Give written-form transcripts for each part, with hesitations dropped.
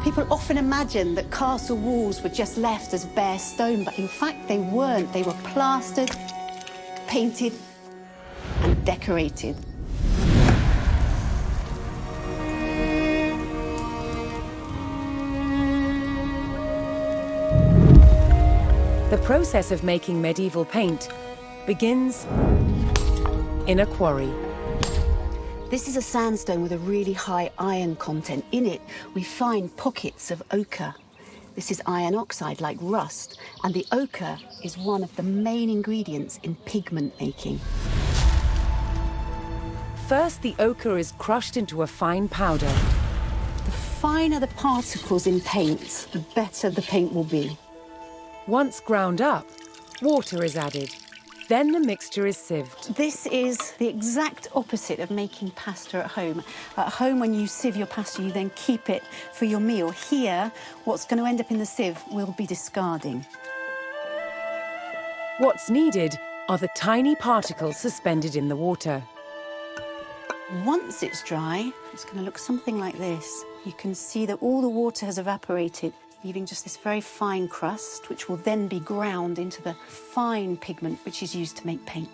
People often imagine that castle walls were just left as bare stone, but in fact they weren't. They were plastered, painted, and decorated. The process of making medieval paint begins in a quarry. This is a sandstone with a really high iron content. In it, we find pockets of ochre. This is iron oxide, like rust, and the ochre is one of the main ingredients in pigment making. First, the ochre is crushed into a fine powder. The finer the particles in paint, the better the paint will be. Once ground up, water is added. Then the mixture is sieved. This is the exact opposite of making pasta at home. At home, when you sieve your pasta, you then keep it for your meal. Here, what's going to end up in the sieve will be discarding. What's needed are the tiny particles suspended in the water. Once it's dry, it's going to look something like this. You can see that all the water has evaporated, leaving just this very fine crust, which will then be ground into the fine pigment which is used to make paint.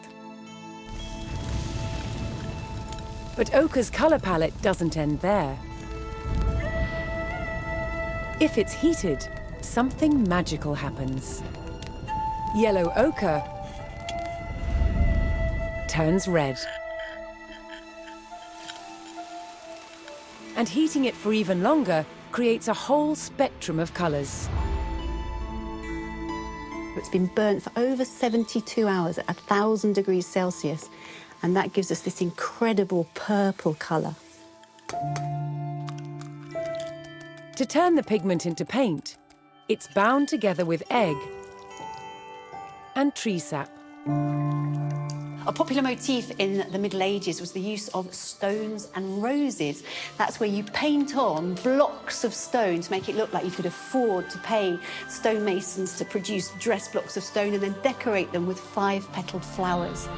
But ochre's colour palette doesn't end there. If it's heated, something magical happens. Yellow ochre turns red. And heating it for even longer creates a whole spectrum of colours. It's been burnt for over 72 hours at 1,000 degrees Celsius, and that gives us this incredible purple colour. To turn the pigment into paint, it's bound together with egg and tree sap. A popular motif in the Middle Ages was the use of stones and roses. That's where you paint on blocks of stone to make it look like you could afford to pay stonemasons to produce dress blocks of stone and then decorate them with 5-petaled flowers.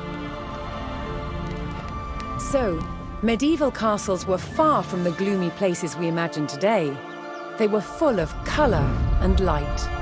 So, medieval castles were far from the gloomy places we imagine today. They were full of colour and light.